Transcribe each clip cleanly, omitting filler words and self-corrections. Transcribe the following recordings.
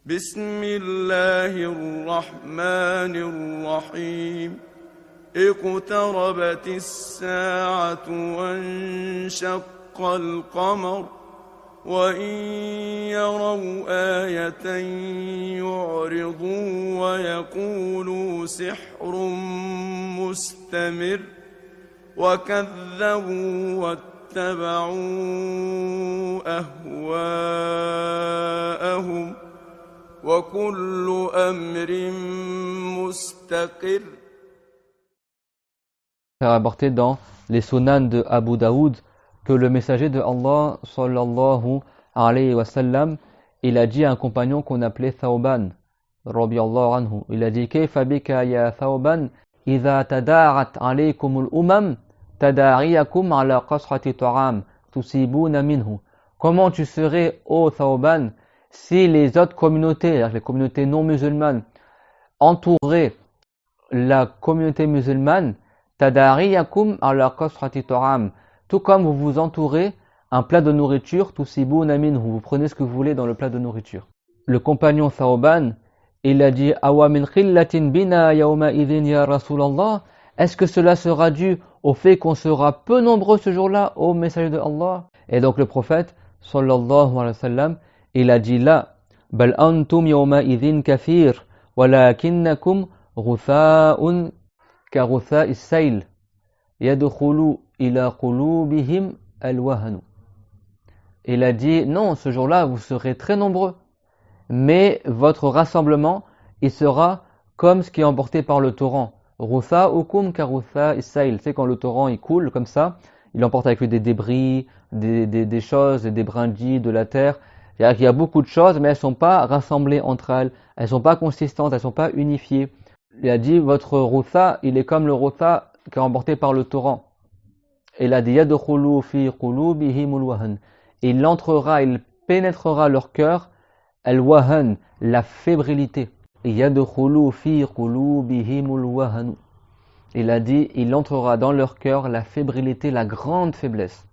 بسم الله الرحمن الرحيم اقتربت الساعة وانشق القمر وإن يروا آية يعرضوا ويقولوا سحر مستمر وكذبوا واتبعوا أهواءهم وكل أمر مستقر. Rapporté dans les Sunan de Abu Daoud que le messager de Allah sallallahu alayhi wa sallam, il a dit à un compagnon qu'on appelait Thawban radiyallahu anhu, il a dit kayfa bika ya Thawban idha tada'at alaykum al-umam tada'iyakum ala qasrati ta'am tusibuna minhu. Comment tu serais, ô Thawban, si les autres communautés, les communautés non musulmanes, entouraient la communauté musulmane, tadariyakum ala qasrati ta'am, tout comme vous vous entourez un plat de nourriture, tusibuna minhu, vous prenez ce que vous voulez dans le plat de nourriture. Le compagnon Thawban, il a dit awa min khillatin bina yawma idhin ya Rasulallah, est-ce que cela sera dû au fait qu'on sera peu nombreux ce jour-là, ô messager de Allah? Et donc le prophète sallallahu alayhi wa sallam, il a dit là, bal antum yawma idhin kathir walakinnakum ghutha'un ka ghutha'is sayl yadkhulu ila qulubihim al-wahnu. Il a dit non, ce jour-là vous serez très nombreux, mais votre rassemblement il sera comme ce qui est emporté par le torrent. Ghutha'ukum ka ghutha'is sayl, c'est quand le torrent il coule comme ça, il emporte avec lui des débris, des choses, des brindilles de la terre. C'est-à-dire qu'il y a beaucoup de choses, mais elles ne sont pas rassemblées entre elles, elles ne sont pas consistantes, elles ne sont pas unifiées. Il a dit, votre routha, il est comme le routha qui est emporté par le torrent. Il a dit, yadkhulu fi qulubihimul wahn. Il entrera, il pénétrera leur cœur, al-wahan, la fébrilité. Yadkhulu fi qulubihimul wahn. Il a dit, il entrera dans leur cœur la fébrilité, la grande faiblesse.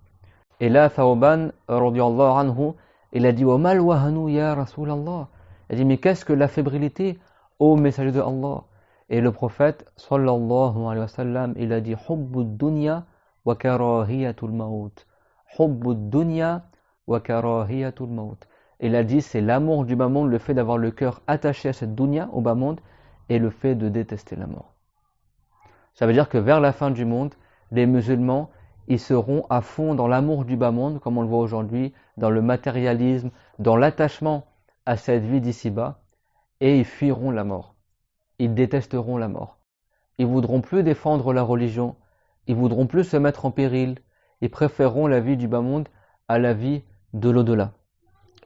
Et là, Thawban, radiyallahu anhu, il a dit wa mal wahanu ya Rasulallah. Il a dit mais qu'est-ce que la fébrilité, ô messager de Allah? Et le prophète sallallahu alayhi wa sallam, il a dit hubbud dunya wa karahiyatul maut. Hubbud dunya wa karahiyatul maut. Il a dit c'est l'amour du bas monde, le fait d'avoir le cœur attaché à cette dunya, au bas monde, et le fait de détester la mort. Ça veut dire que vers la fin du monde, les musulmans ils seront à fond dans l'amour du bas monde, comme on le voit aujourd'hui, dans le matérialisme, dans l'attachement à cette vie d'ici-bas, et ils fuiront la mort. Ils détesteront la mort. Ils voudront plus défendre la religion, ils voudront plus se mettre en péril, ils préféreront la vie du bas monde à la vie de l'au-delà.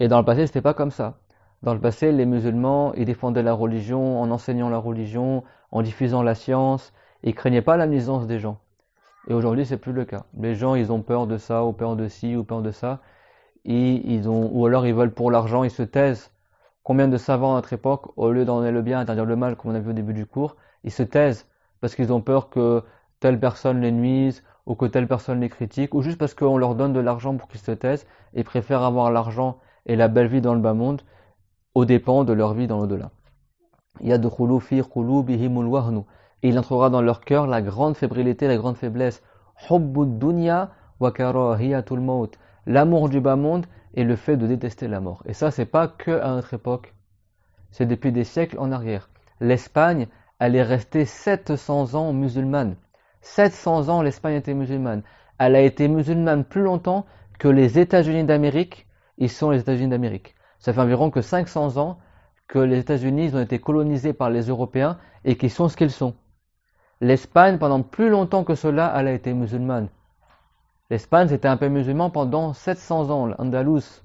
Et dans le passé, c'était pas comme ça. Dans le passé, les musulmans, ils défendaient la religion en enseignant la religion, en diffusant la science, ils craignaient pas la nuisance des gens. Et aujourd'hui, c'est plus le cas. Les gens, ils ont peur de ça, ou peur de ci, ou peur de ça. Ou alors ils veulent pour l'argent, ils se taisent. Combien de savants à notre époque, au lieu d'en donner le bien, interdire le mal, comme on a vu au début du cours, ils se taisent parce qu'ils ont peur que telle personne les nuise, ou que telle personne les critique, ou juste parce qu'on leur donne de l'argent pour qu'ils se taisent, et préfèrent avoir l'argent et la belle vie dans le bas monde, aux dépens de leur vie dans l'au-delà. Yadkhulu fi qulubihimul wahnu. Et il entrera dans leur cœur la grande fébrilité, la grande faiblesse. Hubbud dunya wa karahiyatul maut. L'amour du bas monde et le fait de détester la mort. Et ça, c'est pas que à notre époque. C'est depuis des siècles en arrière. L'Espagne, elle est restée 700 ans musulmane. 700 ans, l'Espagne était musulmane. Elle a été musulmane plus longtemps que les États-Unis d'Amérique. Ils sont les États-Unis d'Amérique. Ça fait environ que 500 ans que les États-Unis ont été colonisés par les Européens et qu'ils sont ce qu'ils sont. L'Espagne, pendant plus longtemps que cela, elle a été musulmane. L'Espagne, c'était un pays musulman pendant 700 ans, l'Andalous.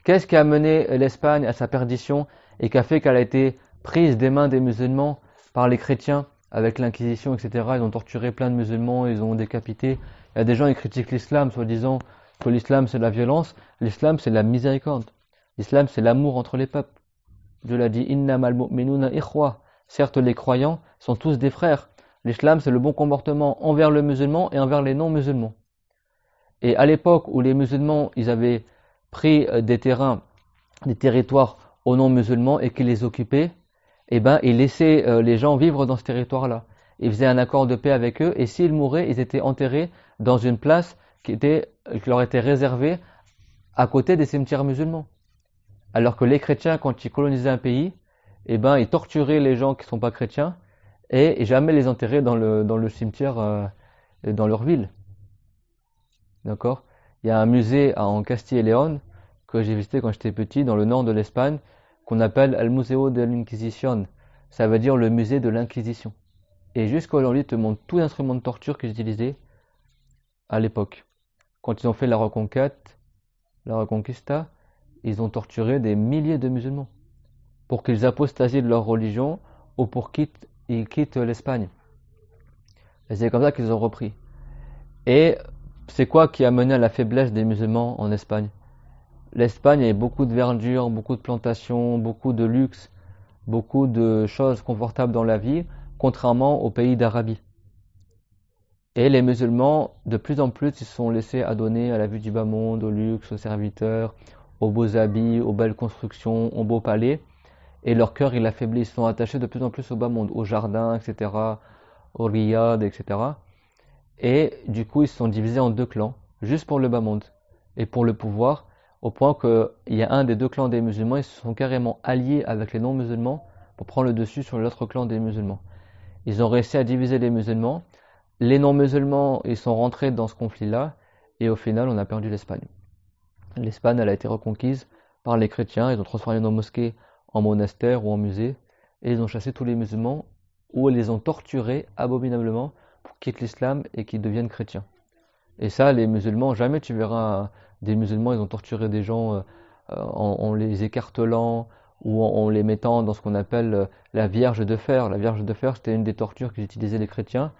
Qu'est-ce qui a mené l'Espagne à sa perdition et qui a fait qu'elle a été prise des mains des musulmans par les chrétiens avec l'Inquisition, etc. Ils ont torturé plein de musulmans, ils ont décapité. Il y a des gens qui critiquent l'islam, soi-disant que l'islam c'est la violence. L'islam c'est la miséricorde. L'islam c'est l'amour entre les peuples. Dieu l'a dit, innamal mu'minuna ikhwa. Certes, les croyants sont tous des frères. L'islam, c'est le bon comportement envers le musulman et envers les non-musulmans. Et à l'époque où les musulmans, ils avaient pris des terrains, des territoires aux non-musulmans et qui les occupait, eh ben, il laissait les gens vivre dans ce territoire-là. Il faisait un accord de paix avec eux, et s'ils mouraient, ils étaient enterrés dans une place qui leur était réservée à côté des cimetières musulmans. Alors que les chrétiens, quand ils colonisaient un pays, eh ben, ils torturaient les gens qui ne sont pas chrétiens, et jamais les enterraient dans le cimetière dans leur ville. D'accord? Il y a un musée en Castille et Léon que j'ai visité quand j'étais petit dans le nord de l'Espagne qu'on appelle El Museo de l'Inquisition. Ça veut dire le musée de l'Inquisition. Et jusqu'à aujourd'hui, ils te montrent tous les instruments de torture qu'ils utilisaient à l'époque. Quand ils ont fait la reconquête, la Reconquista, ils ont torturé des milliers de musulmans pour qu'ils apostasient de leur religion ou pour qu'ils quittent l'Espagne. Et c'est comme ça qu'ils ont repris. Et c'est quoi qui a mené à la faiblesse des musulmans en Espagne? L'Espagne avait beaucoup de verdure, beaucoup de plantations, beaucoup de luxe, beaucoup de choses confortables dans la vie, contrairement aux pays d'Arabie. Et les musulmans, de plus en plus, ils se sont laissés adonner à la vue du bas monde, au luxe, aux serviteurs, aux beaux habits, aux belles constructions, aux beaux palais. Et leur cœur, il affaiblit, ils se sont attachés de plus en plus au bas monde, aux jardins, etc., aux riad, etc. Et du coup, ils se sont divisés en deux clans, juste pour le bas monde et pour le pouvoir, au point qu'il y a un des deux clans des musulmans, ils se sont carrément alliés avec les non-musulmans pour prendre le dessus sur l'autre clan des musulmans. Ils ont réussi à diviser les musulmans. Les non-musulmans, ils sont rentrés dans ce conflit-là, et au final, on a perdu l'Espagne. L'Espagne, elle a été reconquise par les chrétiens, ils ont transformé nos mosquées en monastères ou en musées, et ils ont chassé tous les musulmans, ou ils les ont torturés abominablement pour qu'ils quittent l'islam et qu'ils deviennent chrétiens. Et ça, les musulmans, jamais tu verras des musulmans, ils ont torturé des gens en les écartelant ou en les mettant dans ce qu'on appelle la Vierge de fer. La Vierge de fer, c'était une des tortures qu'utilisaient les chrétiens,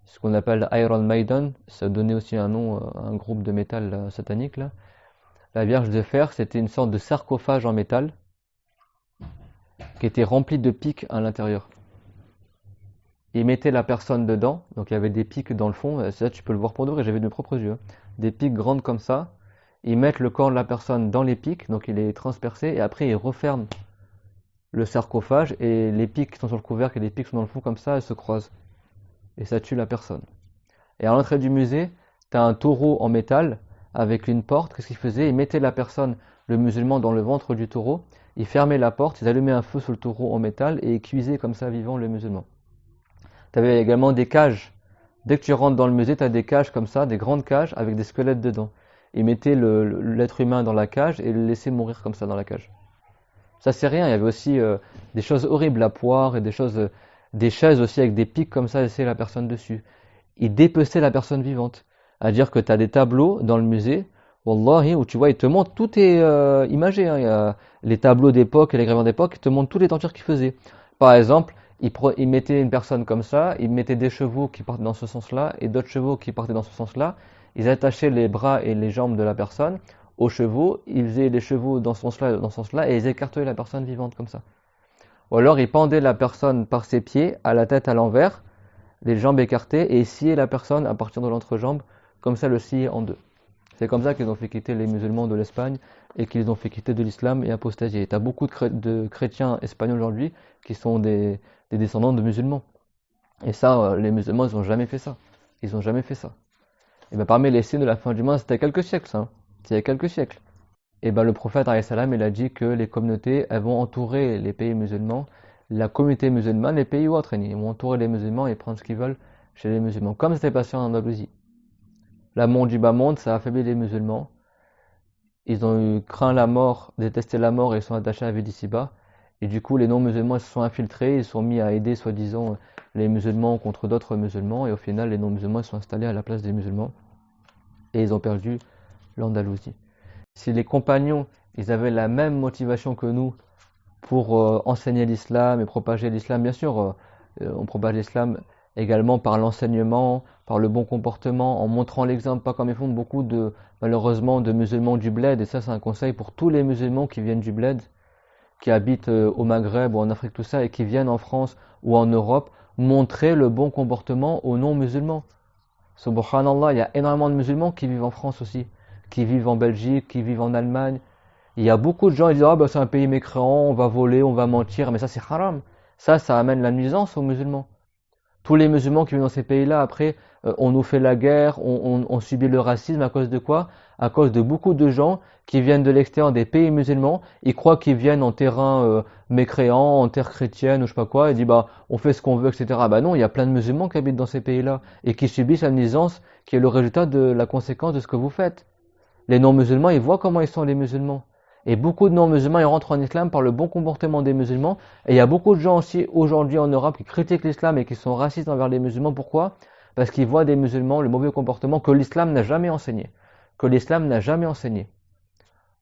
ce qu'on appelle Iron Maiden, ça donnait aussi un nom à un groupe de métal satanique là. La Vierge de fer, c'était une sorte de sarcophage en métal qui était rempli de pics à l'intérieur. Ils mettaient la personne dedans, donc il y avait des pics dans le fond, ça tu peux le voir pour de vrai, j'avais de mes propres yeux, des pics grandes comme ça. Ils mettent le corps de la personne dans les pics, donc il est transpercé, et après ils referment le sarcophage, et les pics qui sont sur le couvercle et les pics qui sont dans le fond comme ça, elles se croisent. Et ça tue la personne. Et à l'entrée du musée, tu as un taureau en métal avec une porte. Qu'est-ce qu'ils faisaient? Ils mettaient la personne, le musulman, dans le ventre du taureau, ils fermaient la porte, ils allumaient un feu sur le taureau en métal et ils cuisaient comme ça vivant le musulman. Tu avais également des cages. Dès que tu rentres dans le musée, tu as des cages comme ça, des grandes cages avec des squelettes dedans. Ils mettaient l'être humain dans la cage et le laissaient mourir comme ça dans la cage. Ça c'est rien, il y avait aussi des choses horribles, la poire et des chaises aussi avec des pics comme ça, laisser la personne dessus. Ils dépeçaient la personne vivante. C'est-à-dire que tu as des tableaux dans le musée, Wallahi, où tu vois, ils te montrent, tout est imagé. Hein. Il y a les tableaux d'époque et les gravures d'époque, ils te montrent toutes les tortures qu'ils faisaient. Par exemple, ils mettaient une personne comme ça, ils mettaient des chevaux qui partaient dans ce sens-là et d'autres chevaux qui partaient dans ce sens-là. Ils attachaient les bras et les jambes de la personne aux chevaux, ils faisaient les chevaux dans ce sens-là et dans ce sens-là et ils écartelaient la personne vivante comme ça. Ou alors ils pendaient la personne par ses pieds, à la tête à l'envers, les jambes écartées, et sciaient la personne à partir de l'entrejambe, comme ça le sciaient en deux. C'est comme ça qu'ils ont fait quitter les musulmans de l'Espagne et qu'ils ont fait quitter de l'islam et apostasier. Tu as beaucoup de chrétiens espagnols aujourd'hui qui sont des descendants de musulmans. Et ça, les musulmans, ils n'ont jamais fait ça. Ils n'ont jamais fait ça. Et bien parmi les signes de la fin du monde, c'était quelques siècles, ça. C'était il y a quelques siècles. Et ben le prophète alayhi salam, il a dit que les communautés, elles vont entourer les pays musulmans, la communauté musulmane, les pays ou autres, ils vont entourer les musulmans et prendre ce qu'ils veulent chez les musulmans, comme c'était passé en Andalousie. La monde du bas monde, ça a affaibli les musulmans. Ils ont craint la mort, détesté la mort et ils sont attachés à la vie d'ici-bas. Et du coup, les non-musulmans se sont infiltrés, ils sont mis à aider, soi-disant, les musulmans contre d'autres musulmans. Et au final, les non-musulmans se sont installés à la place des musulmans. Et ils ont perdu l'Andalousie. Si les compagnons, ils avaient la même motivation que nous pour enseigner l'islam et propager l'islam, bien sûr, on propage l'islam également par l'enseignement, par le bon comportement, en montrant l'exemple, pas comme ils font beaucoup malheureusement, de musulmans du bled. Et ça, c'est un conseil pour tous les musulmans qui viennent du bled, qui habitent au Maghreb ou en Afrique, tout ça, et qui viennent en France ou en Europe, montrer le bon comportement aux non-musulmans. Subhanallah, il y a énormément de musulmans qui vivent en France aussi, qui vivent en Belgique, qui vivent en Allemagne, Il y a beaucoup de gens qui disent ah bah c'est un pays mécréant, on va voler, on va mentir, mais ça c'est haram. Ça amène la nuisance aux musulmans. Tous les musulmans qui vivent dans ces pays-là, après, on nous fait la guerre, on subit le racisme à cause de quoi? À cause de beaucoup de gens qui viennent de l'extérieur des pays musulmans, ils croient qu'ils viennent en terrain mécréant, en terre chrétienne ou je sais pas quoi, et disent bah on fait ce qu'on veut, etc. Bah non, il y a plein de musulmans qui habitent dans ces pays-là et qui subissent la nuisance qui est le résultat de la conséquence de ce que vous faites. Les non-musulmans, ils voient comment ils sont les musulmans. Et beaucoup de non-musulmans, ils rentrent en islam par le bon comportement des musulmans. Et il y a beaucoup de gens aussi aujourd'hui en Europe qui critiquent l'islam et qui sont racistes envers les musulmans. Pourquoi? Parce qu'ils voient des musulmans le mauvais comportement que l'islam n'a jamais enseigné. Que l'islam n'a jamais enseigné.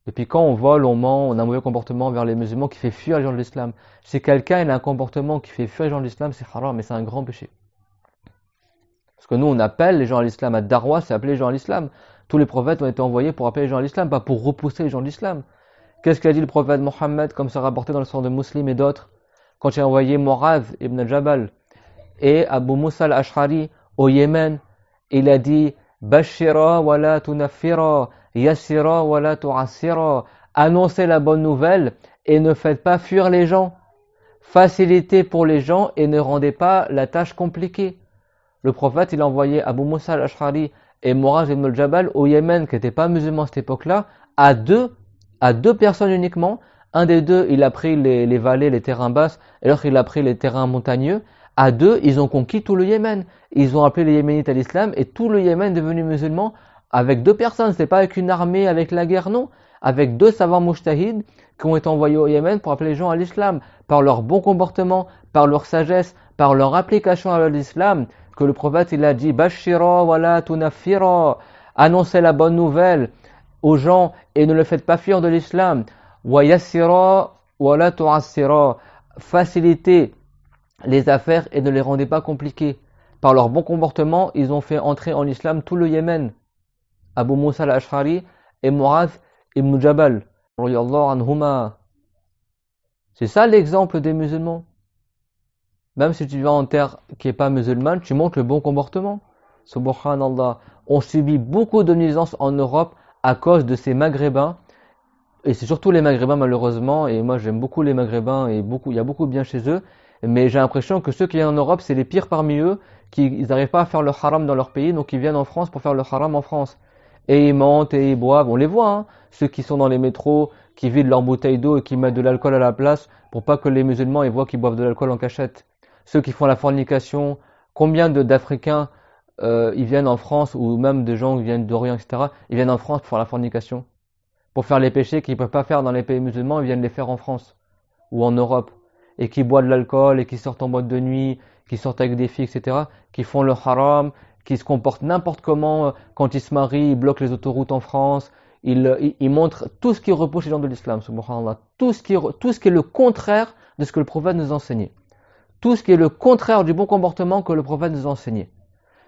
Depuis quand on vole, on ment, on a un mauvais comportement envers les musulmans qui fait fuir les gens de l'islam? Si quelqu'un a un comportement qui fait fuir les gens de l'islam, c'est haram, mais c'est un grand péché. Parce que nous, on appelle les gens à l'islam. À Darwa, c'est appeler les gens à l'islam. Tous les prophètes ont été envoyés pour appeler les gens à l'islam, pas pour repousser les gens de l'islam. Qu'est-ce qu'a dit le prophète Mohammed, comme ça rapporté dans le sort de Muslim et d'autres, quand il a envoyé Mu'adh ibn Jabal et Abu Musa al-Ash'ari au Yémen? Il a dit Bashira wa la tunaffira, yassira wa la tu'assira. Annoncez la bonne nouvelle et ne faites pas fuir les gens. Facilitez pour les gens et ne rendez pas la tâche compliquée. Le prophète, il a envoyé Abu Musa al-Ash'ari et Mu'adh ibn Jabal au Yémen, qui n'étaient pas musulmans à cette époque-là, à deux personnes uniquement. Un des deux, il a pris les vallées, les terrains basses, et l'autre, il a pris les terrains montagneux. À deux, ils ont conquis tout le Yémen. Ils ont appelé les Yéménites à l'islam, et tout le Yémen est devenu musulman avec deux personnes. C'est pas avec une armée, avec la guerre, non. Avec deux savants mujtahids qui ont été envoyés au Yémen pour appeler les gens à l'islam, par leur bon comportement, par leur sagesse, par leur application à l'islam, que le prophète, il a dit, Bashira wa la tunaffira, annoncez la bonne nouvelle aux gens et ne le faites pas fuir de l'islam. Wa yassira wa la tu'assira, facilitez les affaires et ne les rendez pas compliquées. Par leur bon comportement, ils ont fait entrer en islam tout le Yémen. Abu Musa al-Ash'ari et Mu'adh ibn Jabal, radiyallahu anhuma. C'est ça l'exemple des musulmans. Même si tu vas en terre qui n'est pas musulmane, tu montres le bon comportement. Subhanallah. On subit beaucoup de nuisances en Europe à cause de ces Maghrébins, et c'est surtout les Maghrébins malheureusement, et moi j'aime beaucoup les Maghrébins, et il y a beaucoup de bien chez eux, mais j'ai l'impression que ceux qui viennent en Europe, c'est les pires parmi eux, ils n'arrivent pas à faire le haram dans leur pays, donc ils viennent en France pour faire le haram en France. Et ils mentent et ils boivent, on les voit, hein, ceux qui sont dans les métros, qui vident leur bouteille d'eau et qui mettent de l'alcool à la place, pour pas que les musulmans ils voient qu'ils boivent de l'alcool en cachette. Ceux qui font la fornication, combien d'Africains ils viennent en France, ou même des gens qui viennent d'Orient, etc. Ils viennent en France pour faire la fornication, pour faire les péchés qu'ils ne peuvent pas faire dans les pays musulmans, ils viennent les faire en France ou en Europe, et qui boivent de l'alcool, et qui sortent en boîte de nuit, qui sortent avec des filles, etc., qui font le haram, qui se comportent n'importe comment quand ils se marient, ils bloquent les autoroutes en France, ils montrent tout ce qui repousse les gens de l'islam, subhanallah, tout ce qui est le contraire de ce que le prophète nous enseignait, tout ce qui est le contraire du bon comportement que le prophète nous enseignait.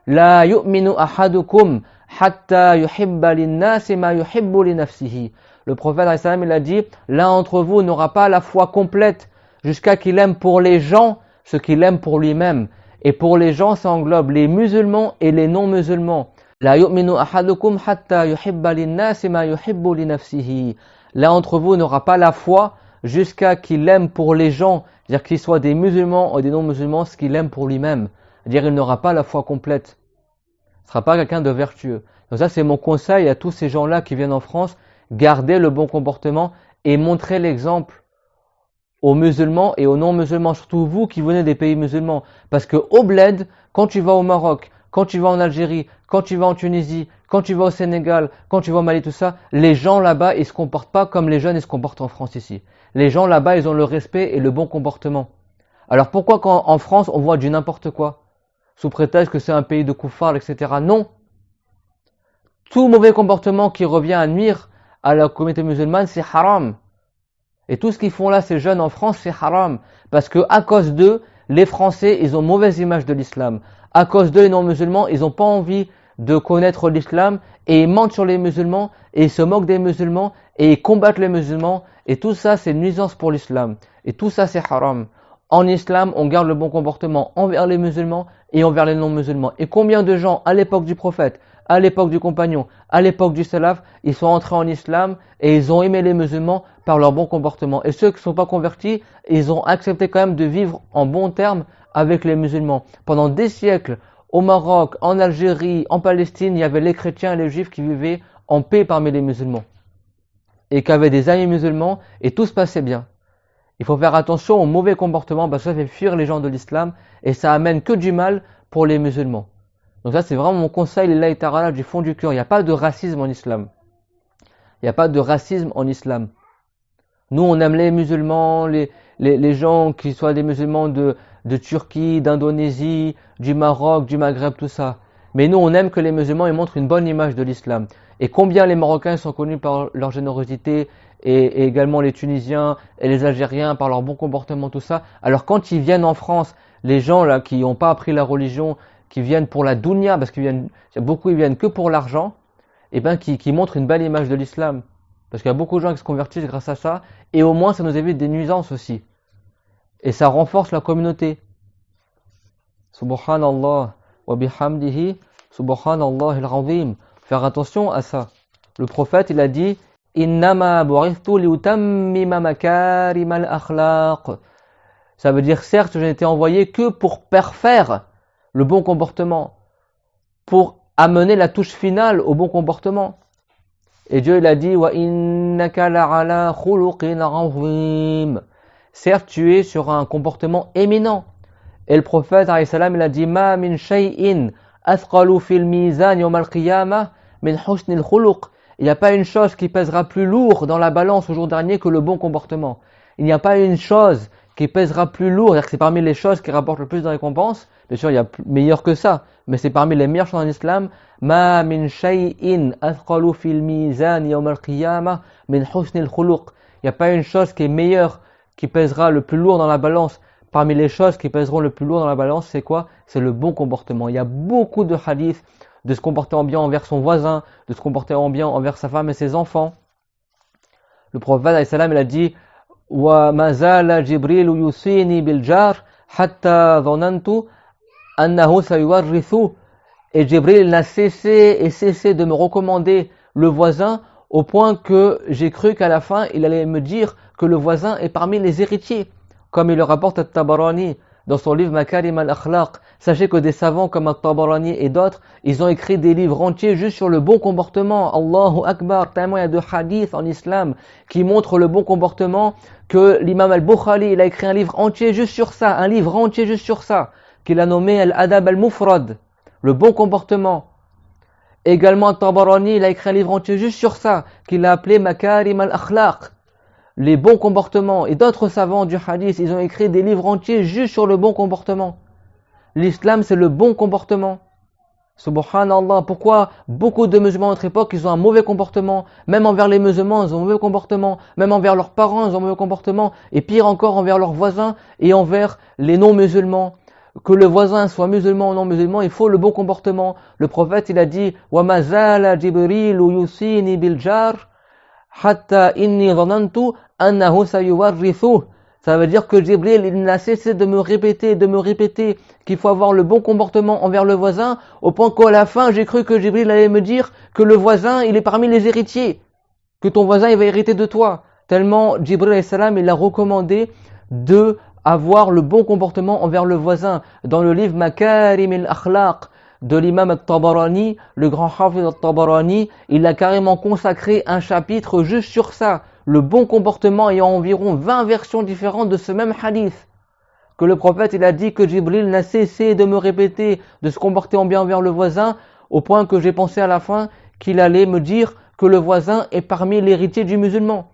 La yu'minu ahadukum hatta yuhibba linnasi ma yuhibbu li nafsihi. Le prophète il a dit, l'un d'entre vous n'aura pas la foi complète jusqu'à qu'il aime pour les gens ce qu'il aime pour lui-même. Et pour les gens, ça englobe les musulmans et les non-musulmans. La yu'minu ahadukum hatta yuhibba linnasi ma yuhibbu li nafsihi. L'un d'entre vous n'aura pas la foi jusqu'à qu'il aime pour les gens, c'est-à-dire qu'ils soient des musulmans ou des non-musulmans, ce qu'il aime pour lui-même. C'est-à-dire il n'aura pas la foi complète. Il ne sera pas quelqu'un de vertueux. Donc ça, c'est mon conseil à tous ces gens-là qui viennent en France. Gardez le bon comportement et montrez l'exemple aux musulmans et aux non-musulmans, surtout vous qui venez des pays musulmans. Parce que au bled, quand tu vas au Maroc, quand tu vas en Algérie, quand tu vas en Tunisie, quand tu vas au Sénégal, quand tu vas au Mali, tout ça, les gens là-bas, ils ne se comportent pas comme les jeunes ils se comportent en France ici. Les gens là-bas, ils ont le respect et le bon comportement. Alors pourquoi quand en France, on voit du n'importe quoi sous prétexte que c'est un pays de koufars, etc. Non. Tout mauvais comportement qui revient à nuire à la communauté musulmane, c'est haram. Et tout ce qu'ils font là, ces jeunes en France, c'est haram. Parce que à cause d'eux, les Français, ils ont mauvaise image de l'islam. À cause d'eux, les non-musulmans, ils n'ont pas envie de connaître l'islam et ils mentent sur les musulmans et ils se moquent des musulmans et ils combattent les musulmans. Et tout ça, c'est une nuisance pour l'islam. Et tout ça, c'est haram. En islam, on garde le bon comportement envers les musulmans et envers les non-musulmans. Et combien de gens, à l'époque du prophète, à l'époque du compagnon, à l'époque du salaf, ils sont entrés en islam et ils ont aimé les musulmans par leur bon comportement. Et ceux qui ne sont pas convertis, ils ont accepté quand même de vivre en bons termes avec les musulmans. Pendant des siècles, au Maroc, en Algérie, en Palestine, il y avait les chrétiens et les juifs qui vivaient en paix parmi les musulmans. Et qui avaient des amis musulmans et tout se passait bien. Il faut faire attention au mauvais comportement parce que ça fait fuir les gens de l'islam et ça amène que du mal pour les musulmans. Donc ça c'est vraiment mon conseil, lillahi ta'ala, du fond du cœur. Il n'y a pas de racisme en islam. Il n'y a pas de racisme en islam. Nous on aime les musulmans, les gens qui soient des musulmans de Turquie, d'Indonésie, du Maroc, du Maghreb, tout ça. Mais nous on aime que les musulmans ils montrent une bonne image de l'islam. Et combien les Marocains sont connus par leur générosité et également les Tunisiens et les Algériens par leur bon comportement, tout ça. Alors quand ils viennent en France, les gens là qui n'ont pas appris la religion, qui viennent pour la dunya, parce qu'ils viennent, beaucoup ils viennent que pour l'argent, et ben qui montrent une belle image de l'islam. Parce qu'il y a beaucoup de gens qui se convertissent grâce à ça, et au moins ça nous évite des nuisances aussi. Et ça renforce la communauté. Subhanallah wa bihamdihi, subhanallah al-azim. Faire attention à ça. Le prophète, il a dit Innama bu'ithtu liutammima makarim al-akhlaq. Ça veut dire certes, je n'ai été envoyé que pour parfaire le bon comportement, pour amener la touche finale au bon comportement. Et Dieu il a dit wa innaka la'ala khuluqin 'azim. Certes, tu es sur un comportement éminent. Et le prophète alayhi salam, il a dit ma min shay'in athqalu fil mizan yawm al-qiyamah min husnil khuluq. Il n'y a pas une chose qui pèsera plus lourd dans la balance au jour dernier que le bon comportement. Il n'y a pas une chose qui pèsera plus lourd, c'est-à-dire que c'est parmi les choses qui rapportent le plus de récompenses. Bien sûr, il y a meilleur que ça, mais c'est parmi les meilleures choses en islam. Ma min shay'in athqalu fil mizan yawm al-qiyamah min husnil khuluq. Il n'y a pas une chose qui est meilleure, qui pèsera le plus lourd dans la balance. Parmi les choses qui pèseront le plus lourd dans la balance, c'est quoi? C'est le bon comportement. Il y a beaucoup de hadiths de se comporter en bien envers son voisin, de se comporter en bien envers sa femme et ses enfants. Le prophète alayhi salam, il a dit wa mazala Jibril yusini bil jar hatta dhanantu annahu sayuwarrithu. Et Jibril n'a cessé de me recommander le voisin au point que j'ai cru qu'à la fin il allait me dire que le voisin est parmi les héritiers, comme il le rapporte At-Tabarani dans son livre Makarim al-Akhlaq. Sachez que des savants comme At-Tabarani et d'autres, ils ont écrit des livres entiers juste sur le bon comportement. Allahu Akbar, tellement il y a de hadiths en islam qui montrent le bon comportement que l'imam al-Bukhari, il a écrit un livre entier juste sur ça, qu'il a nommé Al-Adab al-Mufrad, le bon comportement. Également At-Tabarani, il a écrit un livre entier juste sur ça, qu'il a appelé Makarim al-Akhlaq, les bons comportements. Et d'autres savants du hadith, ils ont écrit des livres entiers juste sur le bon comportement. L'islam, c'est le bon comportement. Subhanallah, pourquoi beaucoup de musulmans à notre époque, ils ont un mauvais comportement, même envers les musulmans, ils ont un mauvais comportement, même envers leurs parents, ils ont un mauvais comportement, et pire encore envers leurs voisins et envers les non-musulmans. Que le voisin soit musulman ou non musulman, il faut le bon comportement. Le prophète, il a dit wa mazala Jibril yusini bil jar hatta inni dhanantu annahu sayuwarrithu. Ça veut dire que Jibril, il n'a cessé de me répéter qu'il faut avoir le bon comportement envers le voisin, au point qu'à la fin, j'ai cru que Jibril allait me dire que le voisin, il est parmi les héritiers, que ton voisin, il va hériter de toi. Tellement Jibril alayhi salam, il a recommandé de avoir le bon comportement envers le voisin. Dans le livre Makarim al-Akhlaq de l'imam al-Tabarani, le grand hafiz al-Tabarani, il a carrément consacré un chapitre juste sur ça. Le bon comportement, il y a environ 20 versions différentes de ce même hadith. Que le prophète, il a dit que Jibril n'a cessé de me répéter de se comporter en bien envers le voisin, au point que j'ai pensé à la fin qu'il allait me dire que le voisin est parmi les héritiers du musulman.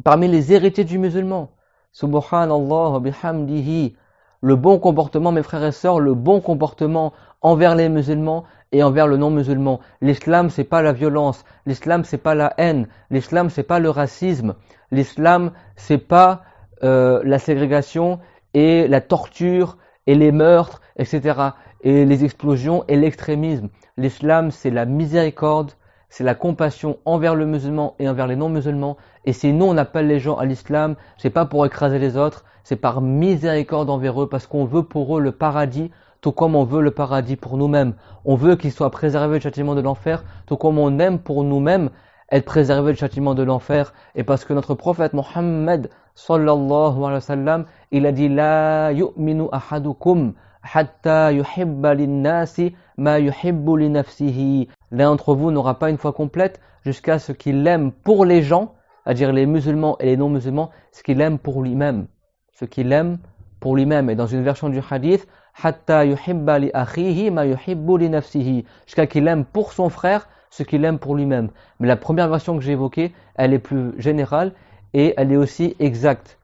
Parmi les héritiers du musulman. Subhanallah wa bihamdihi. Le bon comportement, mes frères et sœurs, le bon comportement envers les musulmans et envers le non-musulman. L'islam, c'est pas la violence. L'islam, c'est pas la haine. L'islam, c'est pas le racisme. L'islam, c'est pas la ségrégation et la torture et les meurtres, etc. et les explosions et l'extrémisme. L'islam, c'est la miséricorde, c'est la compassion envers le musulman et envers les non-musulmans. Et si nous, on appelle les gens à l'islam, c'est pas pour écraser les autres, c'est par miséricorde envers eux, parce qu'on veut pour eux le paradis tout comme on veut le paradis pour nous-mêmes. On veut qu'il soit préservé du châtiment de l'enfer, tout comme on aime pour nous-mêmes être préservé du châtiment de l'enfer. Et parce que notre prophète Mohammed sallallahu alayhi wa sallam, il a dit la yu'minu ahadukum hatta yuhibba linnasi ma yuhibbu li nafsihi. L'un d'entre vous n'aura pas une foi complète jusqu'à ce qu'il aime pour les gens, c'est-à-dire les musulmans et les non-musulmans, ce qu'il aime pour lui-même. Ce qu'il aime pour lui-même. Et dans une version du hadith, hatta yuhibba li akhihi ma yuhibbu li nafsihi, jusqu'à qu'il aime pour son frère ce qu'il aime pour lui-même. Mais la première version que j'ai évoquée, elle est plus générale et elle est aussi exacte.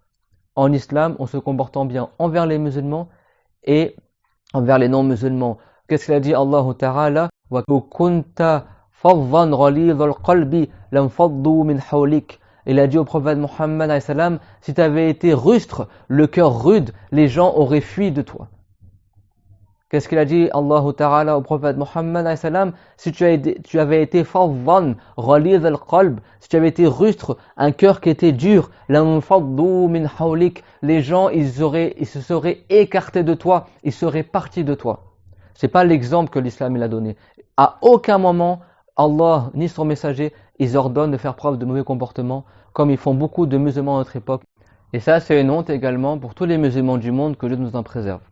En islam, on se comportant bien envers les musulmans et envers les non-musulmans. Qu'est-ce qu'il a dit Allah Ta'ala? Wa kunta faddan ghalidhal qalbi lam faddu min hawlik. Il a dit au prophète Mohammed alayhi salam, si tu avais été rustre, le cœur rude, les gens auraient fui de toi. Qu'est-ce qu'il a dit Allah Ta'ala au prophète Mohammed alayhi salam, si tu avais été faddan ghalidh al-qalb, si tu avais été rustre, un cœur qui était dur, lam faddu min hawlik, les gens ils se seraient écartés de toi, ils seraient partis de toi. C'est pas l'exemple que l'islam il a donné. À aucun moment Allah ni son messager ils ordonnent de faire preuve de mauvais comportements, comme ils font beaucoup de musulmans à notre époque. Et ça, c'est une honte également pour tous les musulmans du monde, que Dieu nous en préserve.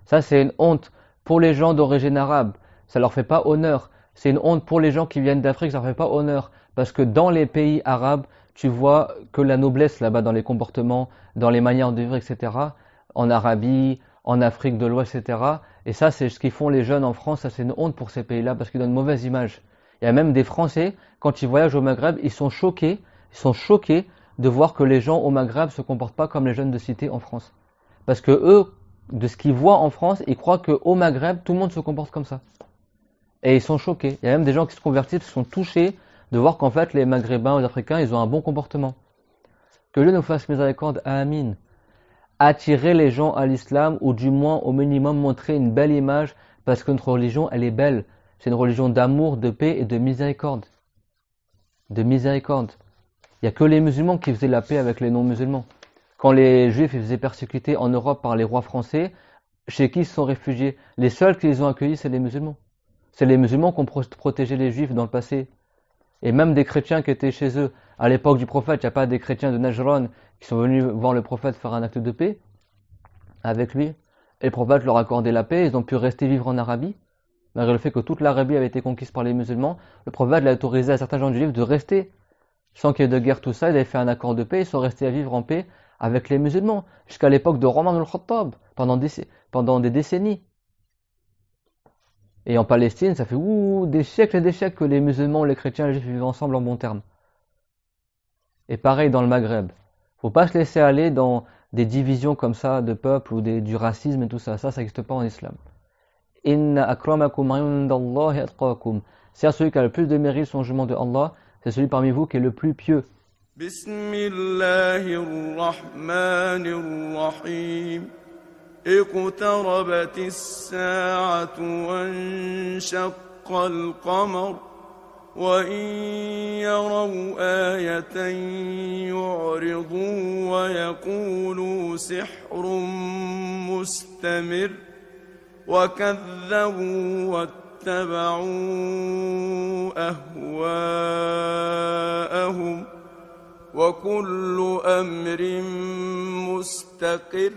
Ça, c'est une honte pour les gens d'origine arabe. Ça leur fait pas honneur. C'est une honte pour les gens qui viennent d'Afrique, ça leur fait pas honneur. Parce que dans les pays arabes, tu vois que la noblesse là-bas, dans les comportements, dans les manières de vivre, etc. En Arabie, en Afrique de l'Ouest, etc. Et ça, c'est ce qu'ils font les jeunes en France. Ça, c'est une honte pour ces pays-là parce qu'ils donnent une mauvaise image. Il y a même des Français, quand ils voyagent au Maghreb, ils sont choqués de voir que les gens au Maghreb se comportent pas comme les jeunes de cité en France. Parce que eux, de ce qu'ils voient en France, ils croient qu'au Maghreb, tout le monde se comporte comme ça. Et ils sont choqués. Il y a même des gens qui se convertissent, qui sont touchés de voir qu'en fait, les Maghrébins, les Africains, ils ont un bon comportement. Que Dieu nous fasse miséricorde, amin. Attirer les gens à l'islam, ou du moins, au minimum, montrer une belle image, parce que notre religion, elle est belle. C'est une religion d'amour, de paix et de miséricorde. De miséricorde. Il n'y a que les musulmans qui faisaient la paix avec les non-musulmans. Quand les juifs ils faisaient persécuter en Europe par les rois français, chez qui ils se sont réfugiés? Les seuls qui les ont accueillis, c'est les musulmans. C'est les musulmans qui ont protégé les juifs dans le passé. Et même des chrétiens qui étaient chez eux. À l'époque du prophète, il n'y a pas des chrétiens de Najran qui sont venus voir le prophète faire un acte de paix avec lui. Et le prophète leur a accordé la paix, ils ont pu rester vivre en Arabie. Malgré le fait que toute l'Arabie avait été conquise par les musulmans, le prophète l'a autorisé à certains gens du livre de rester. Sans qu'il y ait de guerre, tout ça, il avait fait un accord de paix, ils sont restés à vivre en paix avec les musulmans, jusqu'à l'époque de Omar al-Khattab, pendant des décennies. Et en Palestine, ça fait des siècles et des siècles que les musulmans, les chrétiens et les juifs vivent ensemble en bons termes. Et pareil dans le Maghreb. Faut pas se laisser aller dans des divisions comme ça de peuples ou du racisme et tout ça. Ça n'existe pas en islam. Inna akramakum indallahi atqakum. C'est celui qui a le plus de mérite sur le jugement de Allah, c'est celui parmi vous qui est le plus pieux. Bismillahirrahmanirrahim. اقتربت الساعة وانشق القمر وإن يروا آية يعرضوا ويقولوا سحر مستمر وكذبوا واتبعوا أهواءهم وكل أمر مستقر